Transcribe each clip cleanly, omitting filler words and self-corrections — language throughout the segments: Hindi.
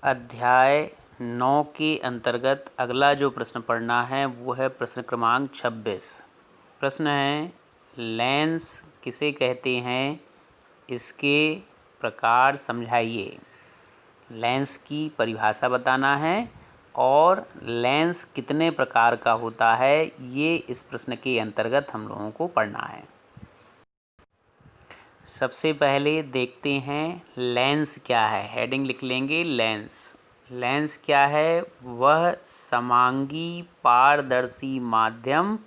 अध्याय 9 के अंतर्गत अगला जो प्रश्न पढ़ना है वो है प्रश्न क्रमांक 26। प्रश्न है, लेंस किसे कहते हैं, इसके प्रकार समझाइए। लेंस की परिभाषा बताना है और लेंस कितने प्रकार का होता है ये इस प्रश्न के अंतर्गत हम लोगों को पढ़ना है। सबसे पहले देखते हैं लेंस क्या है। हेडिंग लिख लेंगे लेंस। लेंस क्या है? वह समांगी पारदर्शी माध्यम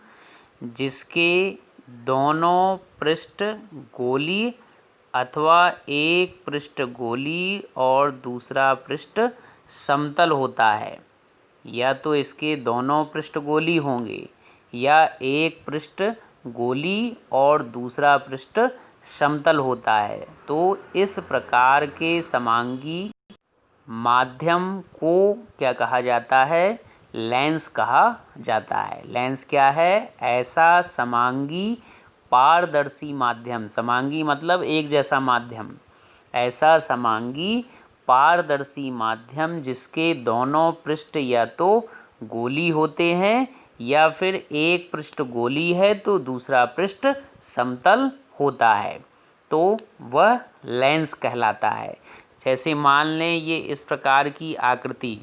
जिसके दोनों पृष्ठ गोलीय अथवा एक पृष्ठ गोलीय और दूसरा पृष्ठ समतल होता है। या तो इसके दोनों पृष्ठ गोलीय होंगे या एक पृष्ठ गोलीय और दूसरा पृष्ठ समतल होता है। तो इस प्रकार के समांगी माध्यम को क्या कहा जाता है? लेंस कहा जाता है। लेंस क्या है? ऐसा समांगी पारदर्शी माध्यम, समांगी मतलब एक जैसा माध्यम, ऐसा समांगी पारदर्शी माध्यम जिसके दोनों पृष्ठ या तो गोलीय होते हैं या फिर एक पृष्ठ गोलीय है तो दूसरा पृष्ठ समतल होता है, तो वह लेंस कहलाता है। जैसे मान लें ये इस प्रकार की आकृति,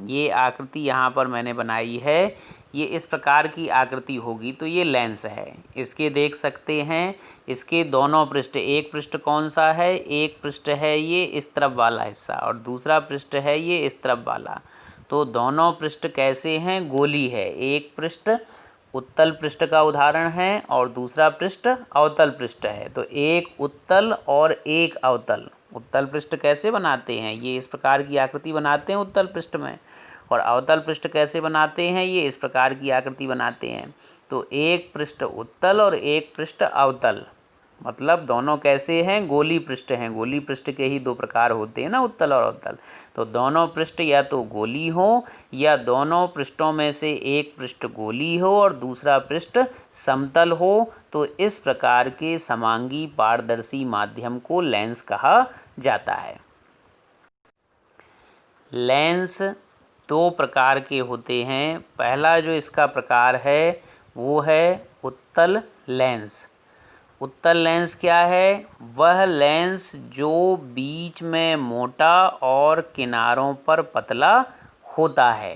ये आकृति यहाँ पर मैंने बनाई है, ये इस प्रकार की आकृति होगी तो ये लेंस है। इसके देख सकते हैं इसके दोनों पृष्ठ, एक पृष्ठ कौन सा है? एक पृष्ठ है ये इस तरफ वाला हिस्सा और दूसरा पृष्ठ है ये इस तरफ वाला। तो दोनों पृष्ठ कैसे हैं? गोलीय है। एक पृष्ठ उत्तल पृष्ठ का उदाहरण है और दूसरा पृष्ठ अवतल पृष्ठ है। तो एक उत्तल और एक अवतल। उत्तल पृष्ठ कैसे बनाते हैं? ये इस प्रकार की आकृति बनाते हैं उत्तल पृष्ठ में। और अवतल पृष्ठ कैसे बनाते हैं? ये इस प्रकार की आकृति बनाते हैं। तो एक पृष्ठ उत्तल और एक पृष्ठ अवतल, मतलब दोनों कैसे हैं? गोलीय पृष्ठ हैं। गोलीय पृष्ठ के ही दो प्रकार होते हैं ना, उत्तल और अवतल। तो दोनों पृष्ठ या तो गोलीय हो या दोनों पृष्ठों में से एक पृष्ठ गोलीय हो और दूसरा पृष्ठ समतल हो, तो इस प्रकार के समांगी पारदर्शी माध्यम को लेंस कहा जाता है। लेंस दो प्रकार के होते हैं। पहला जो इसका प्रकार है वो है उत्तल लेंस। उत्तल लेंस क्या है? वह लेंस जो बीच में मोटा और किनारों पर पतला होता है।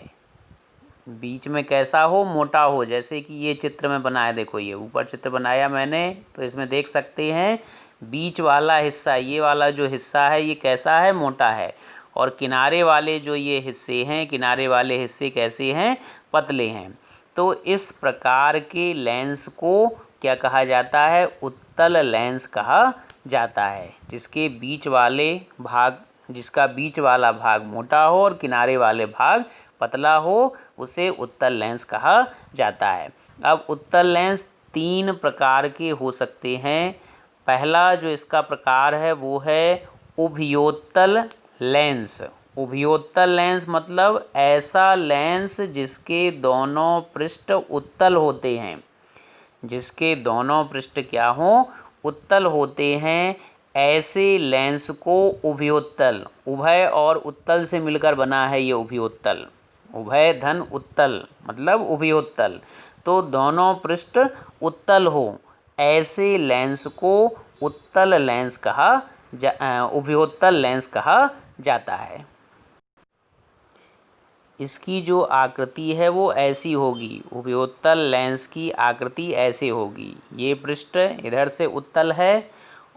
बीच में कैसा हो? मोटा हो। जैसे कि ये चित्र में बनाया, देखो ये ऊपर चित्र बनाया मैंने, तो इसमें देख सकते हैं बीच वाला हिस्सा, ये वाला जो हिस्सा है ये कैसा है? मोटा है। और किनारे वाले जो ये हिस्से हैं, किनारे वाले हिस्से कैसे हैं? पतले हैं। तो इस प्रकार के लेंस को क्या कहा जाता है? उत्तल लेंस कहा जाता है। जिसके बीच वाले भाग, जिसका बीच वाला भाग मोटा हो और किनारे वाले भाग पतला हो, उसे उत्तल लेंस कहा जाता है। अब उत्तल लेंस तीन प्रकार के हो सकते हैं। पहला जो इसका प्रकार है वो है उभयोत्तल लेंस। उभयोत्तल लेंस मतलब ऐसा लेंस जिसके दोनों पृष्ठ उत्तल होते हैं। जिसके दोनों पृष्ठ क्या हों? उत्तल होते हैं। ऐसे लेंस को उभयोत्तल, उभय और उत्तल से मिलकर बना है ये उभयोत्तल। उभय धन उत्तल मतलब उभयोत्तल। तो दोनों पृष्ठ उत्तल हो, ऐसे लेंस को उत्तल लेंस कहा उभयोत्तल लेंस कहा जाता है। इसकी जो आकृति है वो ऐसी होगी, उभयोत्तल लेंस की आकृति ऐसे होगी। ये पृष्ठ इधर से उत्तल है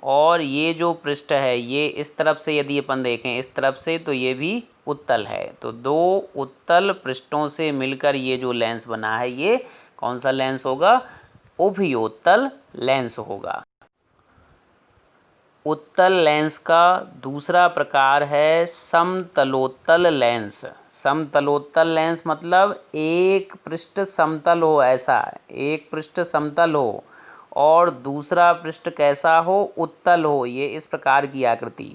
और ये जो पृष्ठ है ये इस तरफ से, यदि अपन देखें इस तरफ से, तो ये भी उत्तल है। तो दो उत्तल पृष्ठों से मिलकर ये जो लेंस बना है ये कौन सा लेंस होगा? उभयोत्तल लेंस होगा। उत्तल लेंस का दूसरा प्रकार है समतलोत्तल लेंस। समतलोत्तल लेंस मतलब एक पृष्ठ समतल हो, ऐसा एक पृष्ठ समतल हो और दूसरा पृष्ठ कैसा हो? उत्तल हो। ये इस प्रकार की आकृति,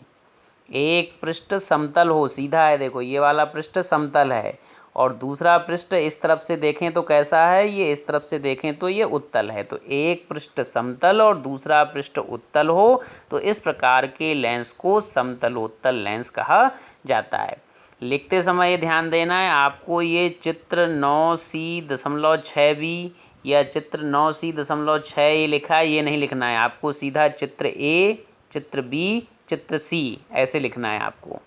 एक पृष्ठ समतल हो, सीधा है, देखो ये वाला पृष्ठ समतल है और दूसरा पृष्ठ इस तरफ से देखें तो कैसा है, ये इस तरफ से देखें तो ये उत्तल है। तो एक पृष्ठ समतल और दूसरा पृष्ठ उत्तल हो तो इस प्रकार के लेंस को समतलोत्तल लेंस कहा जाता है। लिखते समय ये ध्यान देना है, आपको ये चित्र 9C.6b या चित्र 9C.6 ये लिखा है, ये नहीं लिखना है आपको, सीधा चित्र ए, चित्र बी, चित्र सी ऐसे लिखना है आपको।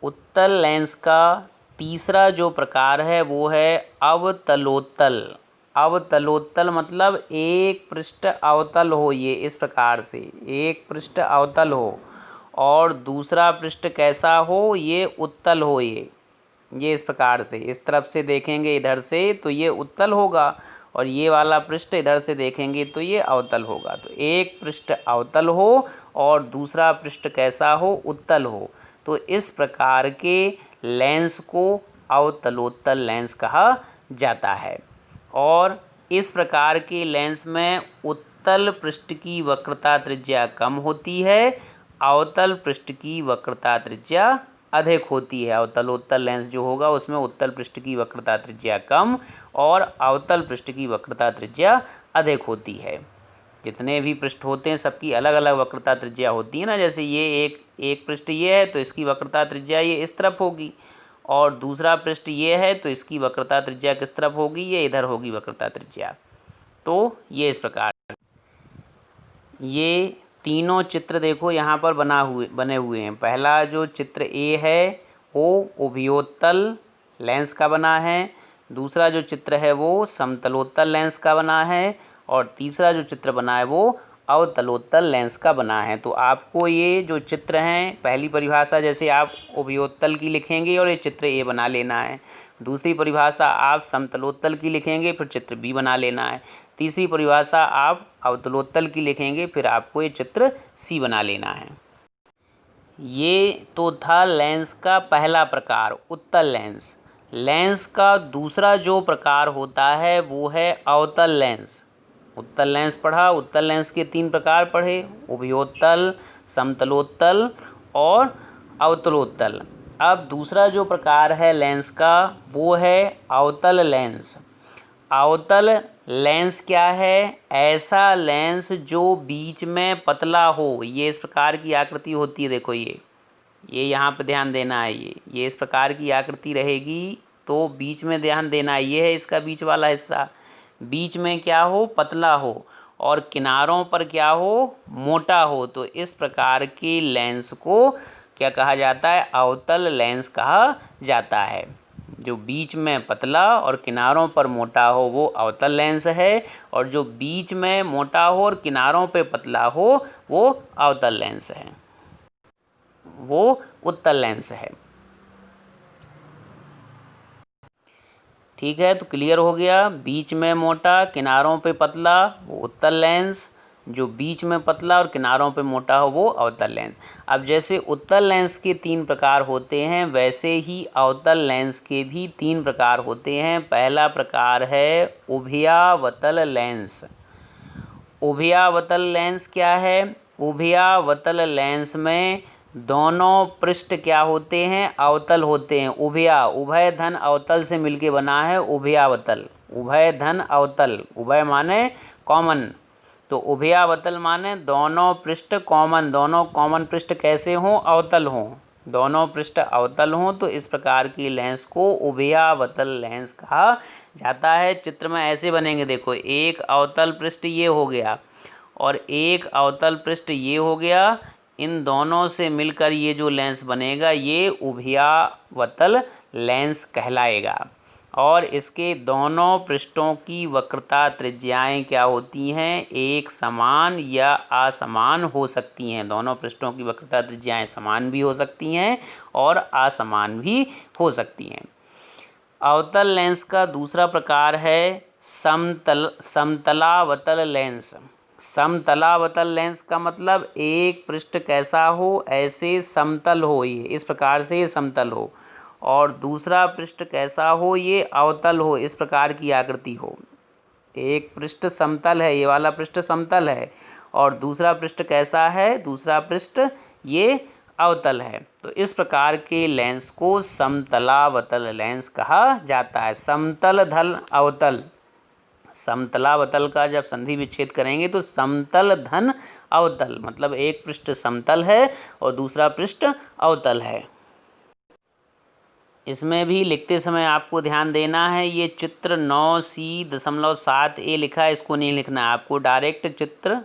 उत्तल लेंस का तीसरा जो प्रकार है वो है अवतलोत्तल। अवतलोत्तल मतलब एक पृष्ठ अवतल हो, ये इस प्रकार से एक पृष्ठ अवतल हो और दूसरा पृष्ठ कैसा हो, ये उत्तल हो। ये इस प्रकार से इस तरफ से देखेंगे इधर से तो ये उत्तल होगा और ये वाला पृष्ठ इधर से देखेंगे तो ये अवतल होगा। तो एक पृष्ठ अवतल हो और दूसरा पृष्ठ कैसा हो, उत्तल हो। तो इस प्रकार के लेंस को अवतलोत्तल लेंस कहा जाता है। और इस प्रकार के लेंस में उत्तल पृष्ठ की वक्रता त्रिज्या कम होती है, अवतल पृष्ठ की वक्रता त्रिज्या अधिक होती है। अवतलोत्तल लेंस जो होगा उसमें उत्तल पृष्ठ की वक्रता त्रिज्या कम और अवतल पृष्ठ की वक्रता त्रिज्या अधिक होती है। जितने भी पृष्ठ होते हैं सबकी अलग अलग वक्रता त्रिज्या होती है ना, जैसे ये एक पृष्ठ ये है तो इसकी वक्रता त्रिज्या ये इस तरफ होगी और दूसरा पृष्ठ ये है तो इसकी वक्रता त्रिज्या किस तरफ होगी, ये इधर होगी वक्रता त्रिज्या। तो ये इस प्रकार ये तीनों चित्र देखो यहाँ पर बने हुए हैं। पहला जो चित्र ए है वो उभयोत्तल लेंस का बना है, दूसरा जो चित्र है वो समतलोत्तल लेंस का बना है और तीसरा जो चित्र बना है वो अवतलोत्तल लेंस का बना है। तो आपको ये जो चित्र हैं, पहली परिभाषा जैसे आप उभयोत्तल की लिखेंगे और ये चित्र ए बना लेना है, दूसरी परिभाषा आप समतलोत्तल की लिखेंगे फिर चित्र बी बना लेना है, तीसरी परिभाषा आप अवतलोत्तल की लिखेंगे फिर आपको ये चित्र सी बना लेना है। ये तो था लेंस का पहला प्रकार उत्तल लेंस। लेंस का दूसरा जो प्रकार होता है वो है अवतल लेंस। उत्तल लेंस पढ़ा, उत्तल लेंस के तीन प्रकार पढ़े, उभयोत्तल, समतलोत्तल और अवतलोत्तल। अब दूसरा जो प्रकार है लेंस का वो है अवतल लेंस। अवतल लेंस क्या है, ऐसा लेंस जो बीच में पतला हो, ये इस प्रकार की आकृति होती है। देखो ये यहाँ पे ध्यान देना है, ये इस प्रकार की आकृति रहेगी तो बीच में ध्यान देना है, ये है इसका बीच वाला हिस्सा, बीच में क्या हो, पतला हो और किनारों पर क्या हो, मोटा हो। तो इस प्रकार के लेंस को क्या कहा जाता है, अवतल लेंस कहा जाता है। जो बीच में पतला और किनारों पर मोटा हो वो अवतल लेंस है और जो बीच में मोटा हो और किनारों पे पतला हो वो अवतल लेंस है, वो उत्तल लेंस है। ठीक है, तो क्लियर हो गया, बीच में मोटा किनारों पे पतला वो उत्तल लेंस, जो बीच में पतला और किनारों पे मोटा हो वो अवतल लेंस। अब जैसे उत्तल लेंस के तीन प्रकार होते हैं वैसे ही अवतल लेंस के भी तीन प्रकार होते हैं। पहला प्रकार है उभयावतल लेंस। उभयावतल लेंस क्या है, उभयावतल लेंस में दोनों पृष्ठ क्या होते हैं, अवतल होते हैं। उभय धन अवतल से मिलके बना है उभयावतल। उभय धन अवतल, उभय माने कॉमन, तो उभयावतल माने दोनों पृष्ठ कॉमन, दोनों कॉमन पृष्ठ कैसे हों, अवतल हों, दोनों पृष्ठ अवतल हों। तो इस प्रकार की लेंस को उभयावतल लेंस कहा जाता है। चित्र में ऐसे बनेंगे, देखो एक अवतल पृष्ठ ये हो गया और एक अवतल पृष्ठ ये हो गया, इन दोनों से मिलकर ये जो लेंस बनेगा ये उभयावतल लेंस कहलाएगा। और इसके दोनों पृष्ठों की वक्रता त्रिज्याएं क्या होती हैं, एक समान या असमान हो सकती हैं। दोनों पृष्ठों की वक्रता त्रिज्याएं समान भी हो सकती हैं और असमान भी हो सकती हैं। अवतल लेंस का दूसरा प्रकार है समतलावतल लेंस। समतलावतल लेंस का मतलब एक पृष्ठ कैसा हो, ऐसे समतल हो, ये इस प्रकार से ये समतल हो, और दूसरा पृष्ठ कैसा हो, ये अवतल हो, इस प्रकार की आकृति हो। एक पृष्ठ समतल है, ये वाला पृष्ठ समतल है और दूसरा पृष्ठ कैसा है, दूसरा पृष्ठ ये अवतल है। तो इस प्रकार के लेंस को समतलावतल लेंस कहा जाता है। समतल धन अवतल, समतलावतल का जब संधि विच्छेद करेंगे तो समतल धन अवतल, मतलब एक पृष्ठ समतल है और दूसरा पृष्ठ अवतल है। इसमें भी लिखते समय आपको ध्यान देना है, ये चित्र 9C.7A लिखा है, इसको नहीं लिखना है आपको, डायरेक्ट चित्र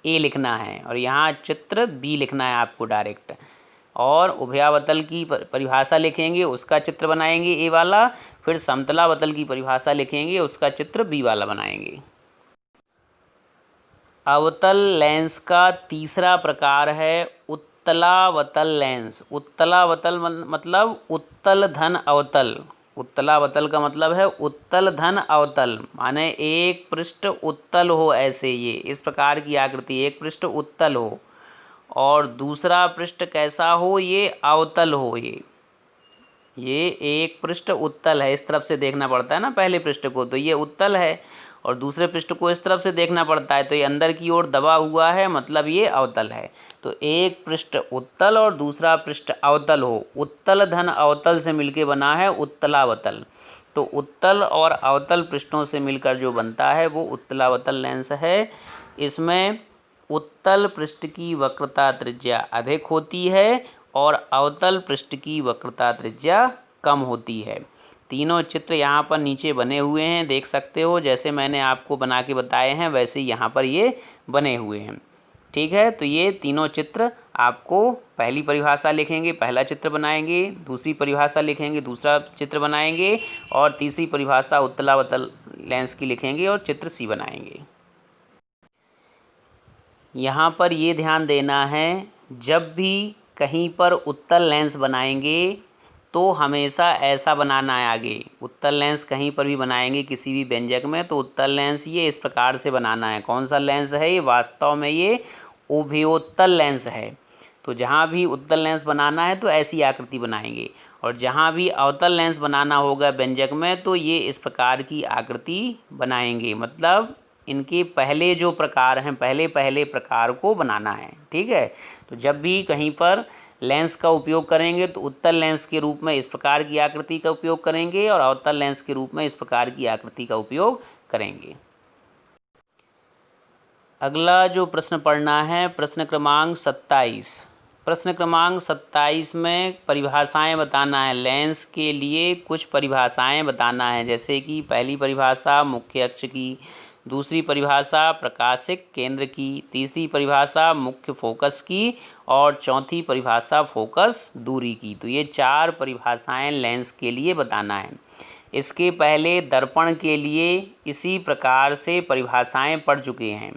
ए लिखना है और यहाँ चित्र बी लिखना है आपको डायरेक्ट। और उभयावतल की परिभाषा लिखेंगे, उसका चित्र बनाएंगे ए वाला, फिर समतलावतल की परिभाषा लिखेंगे, उसका चित्र बी वाला बनाएंगे। अवतल लेंस का तीसरा प्रकार है उत्तलावतल लेंस। उत्तलावतल मतलब उत्तल धन अवतल। उत्तलावतल का मतलब है उत्तल धन अवतल, माने एक पृष्ठ उत्तल हो, ऐसे ये इस प्रकार की आकृति, एक पृष्ठ उत्तल हो और दूसरा पृष्ठ कैसा हो, ये अवतल हो। ये एक पृष्ठ उत्तल है, इस तरफ से देखना पड़ता है ना पहले पृष्ठ को, तो ये उत्तल है और दूसरे पृष्ठ को इस तरफ से देखना पड़ता है, तो ये अंदर की ओर दबा हुआ है, मतलब ये अवतल है। तो एक पृष्ठ उत्तल और दूसरा पृष्ठ अवतल हो, उत्तल धन अवतल से मिलके बना है उत्तलावतल। तो उत्तल और अवतल पृष्ठों से मिलकर जो बनता है वो उत्तलावतल लेंस है। इसमें उत्तल पृष्ठ की वक्रता त्रिज्या अधिक होती है और अवतल पृष्ठ की वक्रता त्रिज्या कम होती है। तीनों चित्र यहाँ पर नीचे बने हुए हैं, देख सकते हो, जैसे मैंने आपको बना के बताए हैं वैसे यहाँ पर ये बने हुए हैं। ठीक है, तो ये तीनों चित्र आपको पहली परिभाषा लिखेंगे, पहला चित्र बनाएंगे, दूसरी परिभाषा लिखेंगे, दूसरा चित्र बनाएंगे और तीसरी परिभाषा उत्तलावतल लेंस की लिखेंगे और चित्र सी बनाएंगे। यहाँ पर ये ध्यान देना है, जब भी कहीं पर उत्तल लेंस बनाएंगे तो हमेशा ऐसा बनाना है आगे। उत्तल लेंस कहीं पर भी बनाएंगे किसी भी व्यंजक में तो उत्तल लेंस ये इस प्रकार से बनाना है। कौन सा लेंस है ये? वास्तव में ये उभयोत्तल लेंस है। तो जहाँ भी उत्तल लेंस बनाना है तो ऐसी आकृति बनाएंगे और जहाँ भी अवतल लेंस बनाना होगा व्यंजक में तो ये इस प्रकार की आकृति बनाएंगे। मतलब इनके पहले जो प्रकार हैं, पहले प्रकार को बनाना है। ठीक है, तो जब भी कहीं पर लेंस का उपयोग करेंगे तो उत्तल लेंस के रूप में इस प्रकार की आकृति का उपयोग करेंगे और अवतल लेंस के रूप में इस प्रकार की आकृति का उपयोग करेंगे। अगला जो प्रश्न पढ़ना है प्रश्न क्रमांक 27। प्रश्न क्रमांक 27 में परिभाषाएं बताना है, लेंस के लिए कुछ परिभाषाएं बताना है, जैसे कि पहली परिभाषा मुख्य अक्ष की, दूसरी परिभाषा प्रकाशिक केंद्र की, तीसरी परिभाषा मुख्य फोकस की और चौथी परिभाषा फोकस दूरी की। तो ये 4 परिभाषाएं लेंस के लिए बताना है। इसके पहले दर्पण के लिए इसी प्रकार से परिभाषाएं पढ़ चुके हैं,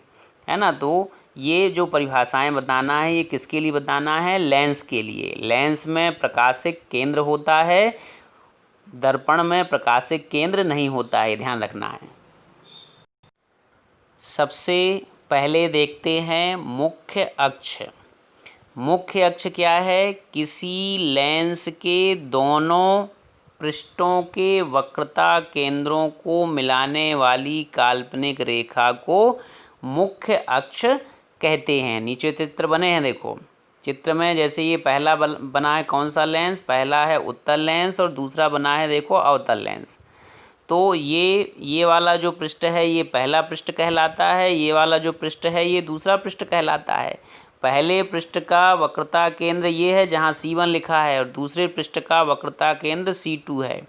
है ना। तो ये जो परिभाषाएं बताना है ये किसके लिए बताना है? लेंस के लिए। लेंस में प्रकाशिक केंद्र होता है, दर्पण में प्रकाशिक केंद्र नहीं होता है, ध्यान रखना है। सबसे पहले देखते हैं मुख्य अक्ष। मुख्य अक्ष क्या है? किसी लेंस के दोनों पृष्ठों के वक्रता केंद्रों को मिलाने वाली काल्पनिक रेखा को मुख्य अक्ष कहते हैं। नीचे चित्र बने हैं, देखो चित्र में, जैसे ये पहला बना है कौन सा लेंस? पहला है उत्तल लेंस और दूसरा बना है देखो अवतल लेंस। तो ये वाला जो पृष्ठ है ये पहला पृष्ठ कहलाता है, ये वाला जो पृष्ठ है ये दूसरा पृष्ठ कहलाता है। पहले पृष्ठ का वक्रता केंद्र ये है जहाँ C1 लिखा है और दूसरे पृष्ठ का वक्रता केंद्र C2 है।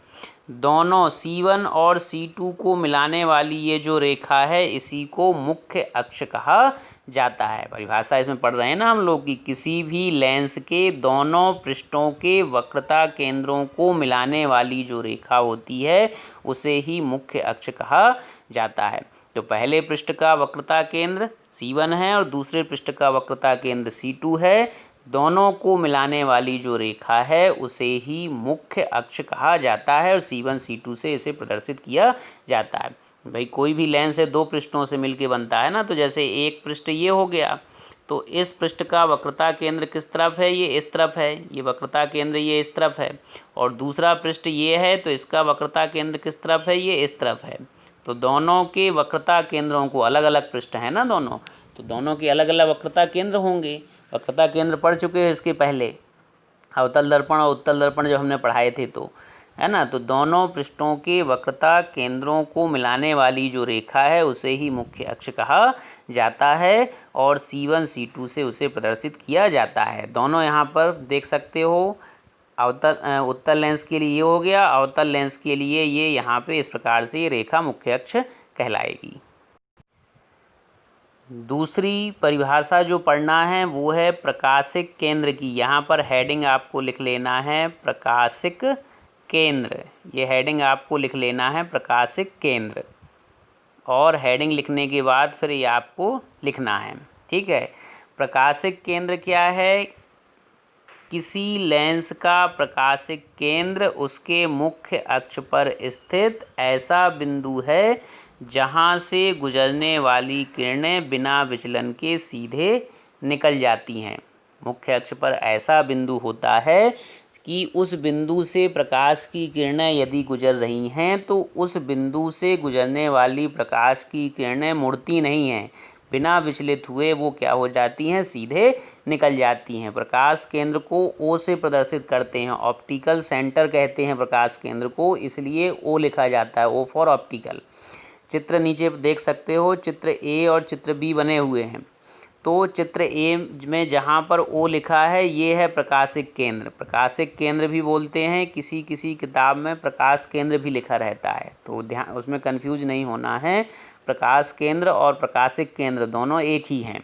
दोनों C1 और C2 को मिलाने वाली ये जो रेखा है इसी को मुख्य अक्ष कहा जाता है। परिभाषा इसमें पढ़ रहे हैं ना हम लोग कि किसी भी लेंस के दोनों पृष्ठों के वक्रता केंद्रों को मिलाने वाली जो रेखा होती है उसे ही मुख्य अक्ष कहा जाता है। तो पहले पृष्ठ का वक्रता केंद्र C1 है और दूसरे पृष्ठ का वक्रता केंद्र C2 है। दोनों को मिलाने वाली जो रेखा है उसे ही मुख्य अक्ष कहा जाता है और C1 C2 से इसे प्रदर्शित किया जाता है। भाई कोई भी लेंस है दो पृष्ठों से मिलके बनता है ना, तो जैसे एक पृष्ठ ये हो गया तो इस पृष्ठ का वक्रता केंद्र किस तरफ है? ये इस तरफ है, ये वक्रता केंद्र ये इस तरफ है। और दूसरा पृष्ठ ये है तो इसका वक्रता केंद्र किस तरफ है? ये इस तरफ है। तो दोनों के वक्रता केंद्रों को, अलग अलग पृष्ठ है ना दोनों, तो दोनों के अलग अलग वक्रता केंद्र होंगे। वक्रता केंद्र पढ़ चुके हैं इसके पहले, अवतल दर्पण और उत्तल दर्पण जब हमने पढ़ाए थे तो, है ना। तो दोनों पृष्ठों के वक्रता केंद्रों को मिलाने वाली जो रेखा है उसे ही मुख्य अक्ष कहा जाता है और C1 C2 से उसे प्रदर्शित किया जाता है। दोनों यहाँ पर देख सकते हो, उत्तल लेंस के लिए ये हो गया, अवतल लेंस के लिए ये यहाँ पे इस प्रकार से ये रेखा मुख्य अक्ष कहलाएगी। दूसरी परिभाषा जो पढ़ना है वो है प्रकाशिक केंद्र की। यहाँ पर हेडिंग आपको लिख लेना है प्रकाशिक केंद्र, ये हेडिंग आपको लिख लेना है प्रकाशिक केंद्र, और हेडिंग लिखने के बाद फिर ये आपको लिखना है, ठीक है। प्रकाशिक केंद्र क्या है? किसी लेंस का प्रकाशिक केंद्र उसके मुख्य अक्ष पर स्थित ऐसा बिंदु है जहां से गुजरने वाली किरणें बिना विचलन के सीधे निकल जाती हैं। मुख्य अक्ष पर ऐसा बिंदु होता है कि उस बिंदु से प्रकाश की किरणें यदि गुजर रही हैं तो उस बिंदु से गुजरने वाली प्रकाश की किरणें मुड़ती नहीं हैं, बिना विचलित हुए वो क्या हो जाती हैं, सीधे निकल जाती हैं। प्रकाश केंद्र को ओ से प्रदर्शित करते हैं, ऑप्टिकल सेंटर कहते हैं प्रकाश केंद्र को, इसलिए ओ लिखा जाता है, ओ फॉर ऑप्टिकल। चित्र नीचे देख सकते हो, चित्र ए और चित्र बी बने हुए हैं। तो चित्र ए में जहाँ पर ओ लिखा है ये है प्रकाशिक केंद्र। प्रकाशिक केंद्र भी बोलते हैं, किसी किसी किताब में प्रकाश केंद्र भी लिखा रहता है, तो ध्यान उसमें कंफ्यूज नहीं होना है। प्रकाश केंद्र और प्रकाशिक केंद्र दोनों एक ही हैं।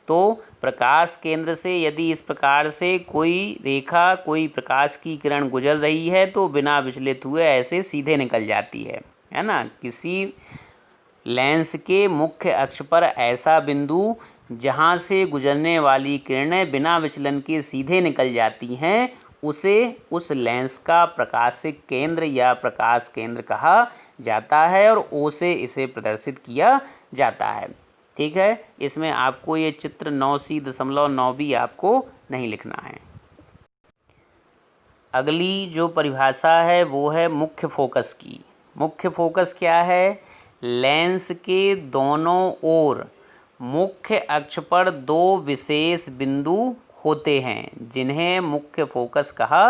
तो प्रकाश केंद्र से यदि इस प्रकार से कोई रेखा, कोई प्रकाश की किरण गुजर रही है तो बिना विचलित हुए ऐसे सीधे निकल जाती है ना। किसी लेंस के मुख्य अक्ष पर ऐसा बिंदु जहाँ से गुजरने वाली किरणें बिना विचलन के सीधे निकल जाती हैं उसे उस लेंस का प्रकाशिक केंद्र या प्रकाश केंद्र कहा जाता है और ओ से इसे प्रदर्शित किया जाता है, ठीक है। इसमें आपको ये चित्र 9C.9 भी आपको नहीं लिखना है। अगली जो परिभाषा है वो है मुख्य फोकस की। मुख्य फोकस क्या है? लेंस के दोनों ओर मुख्य अक्ष पर दो विशेष बिंदु होते हैं जिन्हें मुख्य फोकस कहा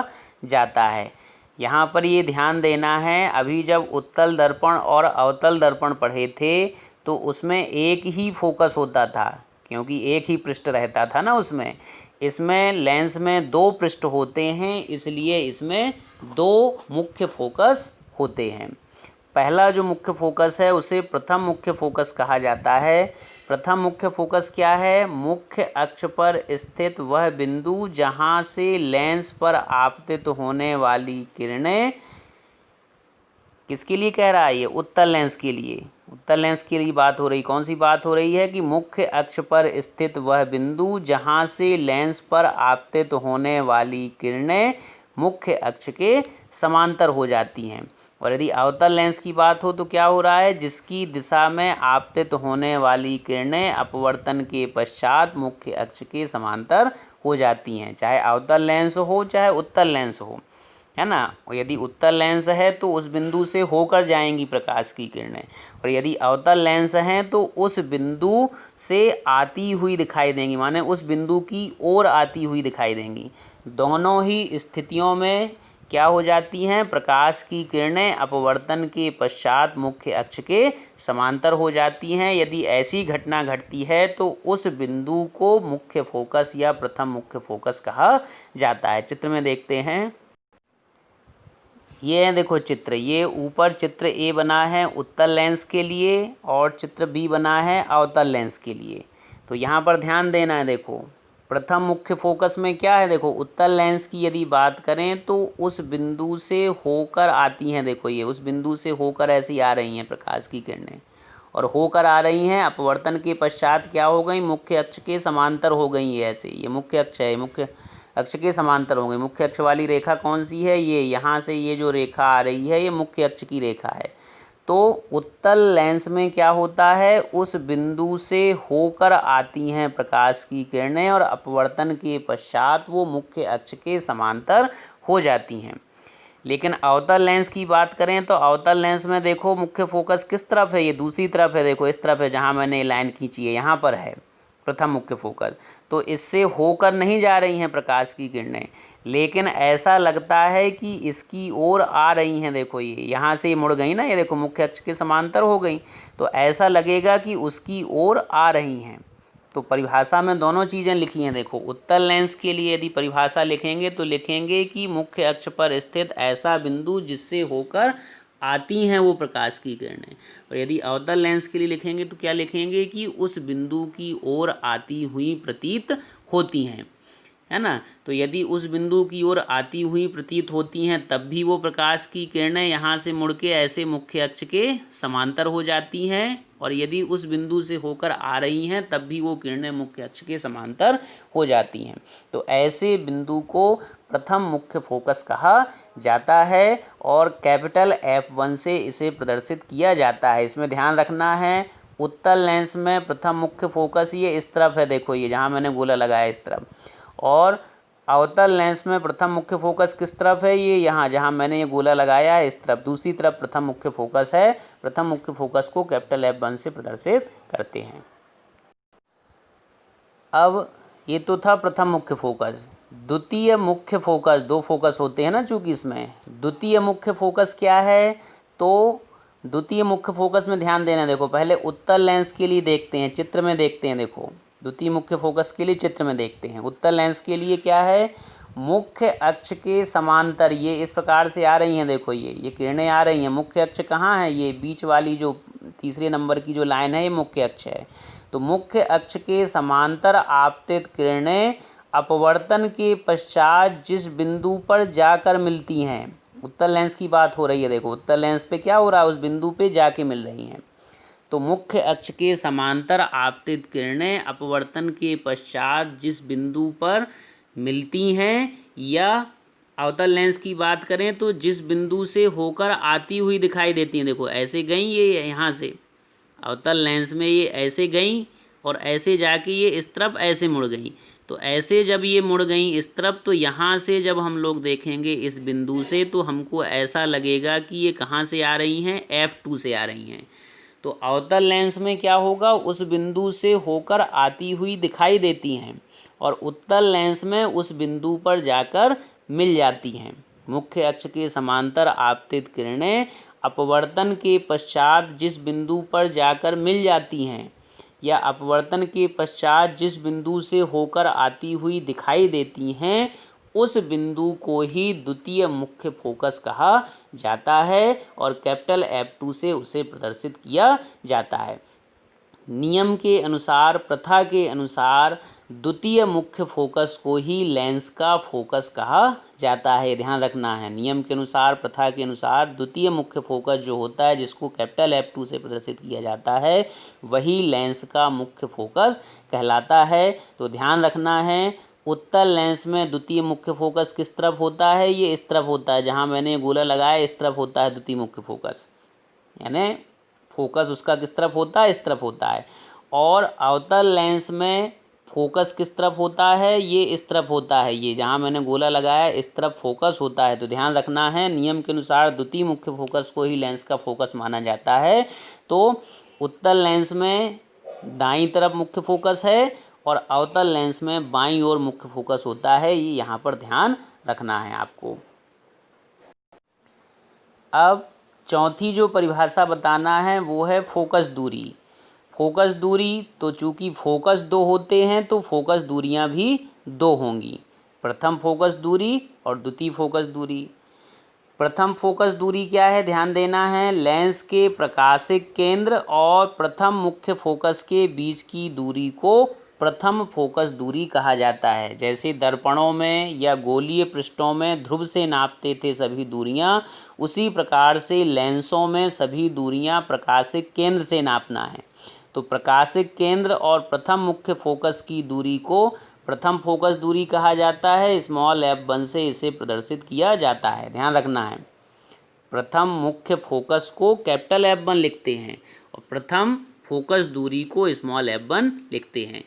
जाता है। यहाँ पर ये ध्यान देना है, अभी जब उत्तल दर्पण और अवतल दर्पण पढ़े थे तो उसमें एक ही फोकस होता था, क्योंकि एक ही पृष्ठ रहता था ना उसमें। इसमें लेंस में दो पृष्ठ होते हैं, इसलिए इसमें दो मुख्य फोकस होते हैं। पहला जो मुख्य फोकस है उसे प्रथम मुख्य फोकस कहा जाता है। प्रथम मुख्य फोकस क्या है? मुख्य अक्ष पर स्थित वह बिंदु जहां से लेंस पर आपतित होने वाली किरणें, किसके लिए कह रहा है ये? उत्तल लेंस के लिए। उत्तल लेंस के लिए बात हो रही, कौन सी बात हो रही है कि मुख्य अक्ष पर स्थित वह बिंदु जहां से लेंस पर आपतित होने वाली किरणें मुख्य अक्ष के समांतर हो जाती हैं। और यदि अवतल लेंस की बात हो तो क्या हो रहा है? जिसकी दिशा में आपतित होने वाली किरणें अपवर्तन के पश्चात मुख्य अक्ष के समांतर हो जाती हैं, चाहे अवतल लेंस हो चाहे उत्तल लेंस हो, है ना। और यदि उत्तल लेंस है तो उस बिंदु से होकर जाएंगी प्रकाश की किरणें, और यदि अवतल लेंस हैं तो उस बिंदु से आती हुई दिखाई देंगी, माने उस बिंदु की ओर आती हुई दिखाई देंगी। दोनों ही स्थितियों में क्या हो जाती हैं? प्रकाश की किरणें अपवर्तन के पश्चात मुख्य अक्ष के समांतर हो जाती हैं। यदि ऐसी घटना घटती है तो उस बिंदु को मुख्य फोकस या प्रथम मुख्य फोकस कहा जाता है। चित्र में देखते हैं, ये है देखो चित्र, ये ऊपर चित्र ए बना है उत्तल लेंस के लिए और चित्र बी बना है अवतल लेंस के लिए। तो यहाँ पर ध्यान देना है, देखो प्रथम मुख्य फोकस में क्या है, देखो उत्तल लेंस की यदि बात करें तो उस बिंदु से होकर आती हैं, देखो ये उस बिंदु से होकर ऐसी आ रही हैं प्रकाश की किरणें, और होकर आ रही हैं अपवर्तन के पश्चात क्या हो गई? मुख्य अक्ष के समांतर हो गई है। ऐसे ये मुख्य अक्ष है, मुख्य अक्ष के समांतर हो गई। मुख्य अक्ष वाली रेखा कौन सी है? ये यहाँ से ये जो रेखा आ रही है ये मुख्य अक्ष की रेखा है। तो उत्तल लेंस में क्या होता है? उस बिंदु से होकर आती हैं प्रकाश की किरणें और अपवर्तन के पश्चात वो मुख्य अक्ष के समांतर हो जाती हैं। लेकिन अवतल लेंस की बात करें तो अवतल लेंस में देखो मुख्य फोकस किस तरफ है? ये दूसरी तरफ है, देखो इस तरफ है जहाँ मैंने लाइन खींची है, यहाँ पर है। प्रथम मुख्य फोकस। तो इससे होकर नहीं जा रही हैं प्रकाश की किरणें, लेकिन ऐसा लगता है कि इसकी ओर आ रही हैं। देखो ये यहाँ से मुड़ गई ना, ये देखो मुख्य अक्ष के समांतर हो गई, तो ऐसा लगेगा कि उसकी ओर आ रही हैं। तो परिभाषा में दोनों चीज़ें लिखी हैं। देखो उत्तल लेंस के लिए यदि परिभाषा लिखेंगे तो लिखेंगे कि मुख्य अक्ष पर स्थित ऐसा बिंदु जिससे होकर आती हैं वो प्रकाश की किरणें। और यदि अवतल लेंस के लिए लिखेंगे तो क्या लिखेंगे कि उस बिंदु की ओर आती हुई प्रतीत होती हैं, है ना। तो यदि उस बिंदु की ओर आती हुई प्रतीत होती हैं तब भी वो प्रकाश की किरणें यहाँ से मुड़ के ऐसे मुख्य अक्ष के समांतर हो जाती हैं, और यदि उस बिंदु से होकर आ रही हैं तब भी वो किरणें मुख्य अक्ष के समांतर हो जाती हैं। तो ऐसे बिंदु को प्रथम मुख्य फोकस कहा जाता है और कैपिटल F1 से इसे प्रदर्शित किया जाता है। इसमें ध्यान रखना है, उत्तल लेंस में प्रथम मुख्य फोकस ये इस तरफ है, देखो ये जहाँ मैंने गोला लगाया इस तरफ, और अवतल लेंस में प्रथम मुख्य फोकस किस तरफ है, ये यहाँ जहाँ मैंने ये गोला लगाया है इस तरफ, दूसरी तरफ प्रथम मुख्य फोकस है। प्रथम मुख्य फोकस को कैपिटल F1 से प्रदर्शित करते हैं। अब ये तो था प्रथम मुख्य फोकस। द्वितीय मुख्य फोकस, दो फोकस होते हैं ना चूंकि इसमें, द्वितीय मुख्य फोकस क्या है, तो द्वितीय मुख्य फोकस में ध्यान देना। देखो पहले उत्तल लेंस के लिए देखते हैं, चित्र में देखते हैं। देखो द्वितीय मुख्य फोकस के लिए चित्र में देखते हैं। उत्तल लेंस के लिए क्या है, मुख्य अक्ष के समांतर ये इस प्रकार से आ रही हैं। देखो ये किरणें आ रही हैं। मुख्य अक्ष कहाँ है, ये बीच वाली जो तीसरे नंबर की जो लाइन है ये मुख्य अक्ष है। तो मुख्य अक्ष के समांतर आपतित किरणें अपवर्तन के पश्चात जिस बिंदु पर जाकर मिलती हैं, उत्तल लेंस की बात हो रही है। देखो उत्तल लेंस पे क्या हो रहा है, उस बिंदु पे जाके मिल रही हैं। तो मुख्य अक्ष के समांतर आपतित किरणें अपवर्तन के पश्चात जिस बिंदु पर मिलती हैं, या अवतल लेंस की बात करें तो जिस बिंदु से होकर आती हुई दिखाई देती हैं। देखो ऐसे गई ये यहाँ से, अवतल लेंस में ये ऐसे गई और ऐसे जाके ये इस तरफ ऐसे मुड़ गई। तो ऐसे जब ये मुड़ गई इस तरफ, तो यहाँ से जब हम लोग देखेंगे इस बिंदु से तो हमको ऐसा लगेगा कि ये कहाँ से आ रही हैं, F2 से आ रही हैं। तो अवतल लेंस में क्या होगा, उस बिंदु से होकर आती हुई दिखाई देती हैं, और उत्तल लेंस में उस बिंदु पर जाकर मिल जाती हैं। मुख्य अक्ष के समांतर आपतित किरणें अपवर्तन के पश्चात जिस बिंदु पर जाकर मिल जाती हैं, या अपवर्तन के पश्चात जिस बिंदु से होकर आती हुई दिखाई देती हैं, उस बिंदु को ही द्वितीय मुख्य फोकस कहा जाता है और कैपिटल F2 से उसे प्रदर्शित किया जाता है। नियम के अनुसार, प्रथा के अनुसार द्वितीय मुख्य फोकस को ही लेंस का फोकस कहा जाता है। ध्यान रखना है, नियम के अनुसार, प्रथा के अनुसार द्वितीय मुख्य फोकस जो होता है जिसको कैपिटल F2 से प्रदर्शित किया जाता है वही लेंस का मुख्य फोकस कहलाता है। तो ध्यान रखना है, उत्तल लेंस में द्वितीय मुख्य फोकस किस तरफ होता है, ये इस तरफ होता है, जहाँ मैंने गोला लगाया इस तरफ होता है द्वितीय मुख्य फोकस, यानी फोकस उसका किस तरफ होता है, इस तरफ होता है। और अवतल लेंस में फोकस किस तरफ होता है, ये इस तरफ होता है, ये जहाँ मैंने गोला लगाया इस तरफ फोकस होता है। तो ध्यान रखना है, नियम के अनुसार द्वितीय मुख्य फोकस को ही लेंस का फोकस माना जाता है। तो उत्तल लेंस में दाईं तरफ मुख्य फोकस है और अवतल लेंस में बाईं ओर मुख्य फोकस होता है, ये यहाँ पर ध्यान रखना है आपको। अब चौथी जो परिभाषा बताना है वो है फोकस दूरी। फोकस दूरी, तो चूंकि फोकस दो होते हैं तो फोकस दूरियां भी दो होंगी, प्रथम फोकस दूरी और द्वितीय फोकस दूरी। प्रथम फोकस दूरी क्या है, ध्यान देना है, लेंस के प्रकाशिक केंद्र और प्रथम मुख्य फोकस के बीच की दूरी को प्रथम फोकस दूरी कहा जाता है। जैसे दर्पणों में या गोलीय पृष्ठों में ध्रुव से नापते थे सभी दूरियां, उसी प्रकार से लेंसों में सभी दूरियां प्रकाशिक केंद्र से नापना है। तो प्रकाशिक केंद्र और प्रथम मुख्य फोकस की दूरी को प्रथम फोकस दूरी कहा जाता है। स्मॉल F1 से इसे प्रदर्शित किया जाता है। ध्यान रखना है, प्रथम मुख्य फोकस को कैपिटल F1 लिखते हैं और प्रथम फोकस दूरी को स्मॉल F1 लिखते हैं।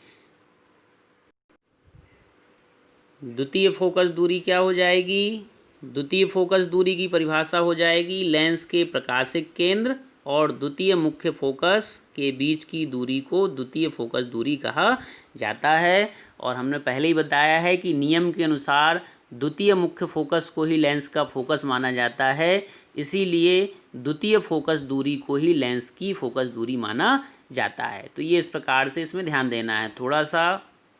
द्वितीय फोकस दूरी क्या हो जाएगी, द्वितीय फोकस दूरी की परिभाषा हो जाएगी लेंस के प्रकाशिक केंद्र और द्वितीय मुख्य फोकस के बीच की दूरी को द्वितीय फोकस दूरी कहा जाता है। और हमने पहले ही बताया है कि नियम के अनुसार द्वितीय मुख्य फोकस को ही लेंस का फोकस माना जाता है, इसीलिए द्वितीय फोकस दूरी को ही लेंस की फोकस दूरी माना जाता है। तो ये इस प्रकार से इसमें ध्यान देना है। थोड़ा सा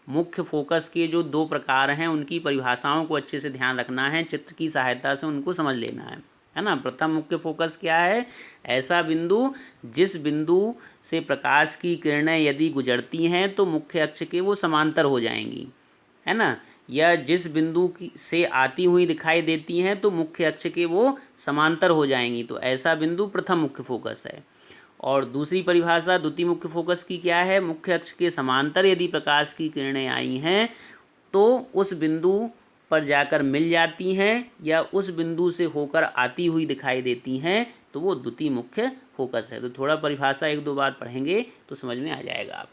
मुख्य फोकस के जो दो प्रकार हैं उनकी परिभाषाओं को अच्छे से ध्यान रखना है, चित्र की सहायता से उनको समझ लेना है ना। प्रथम मुख्य फोकस क्या है? ऐसा बिंदु जिस बिंदु से प्रकाश की किरणें यदि गुजरती हैं तो मुख्य अक्ष के वो समांतर हो जाएंगी, है ना, या जिस बिंदु से आती हुई दिखाई देती हैं तो मुख्य अक्ष के वो समांतर हो जाएंगी, तो ऐसा बिंदु प्रथम मुख्य फोकस है। और दूसरी परिभाषा द्वितीय मुख्य फोकस की क्या है? मुख्य अक्ष के समांतर यदि प्रकाश की किरणें आई हैं तो उस बिंदु पर जाकर मिल जाती हैं या उस बिंदु से होकर आती हुई दिखाई देती हैं तो वो द्वितीय मुख्य फोकस है। तो थोड़ा परिभाषा एक दो बार पढ़ेंगे तो समझ में आ जाएगा आप।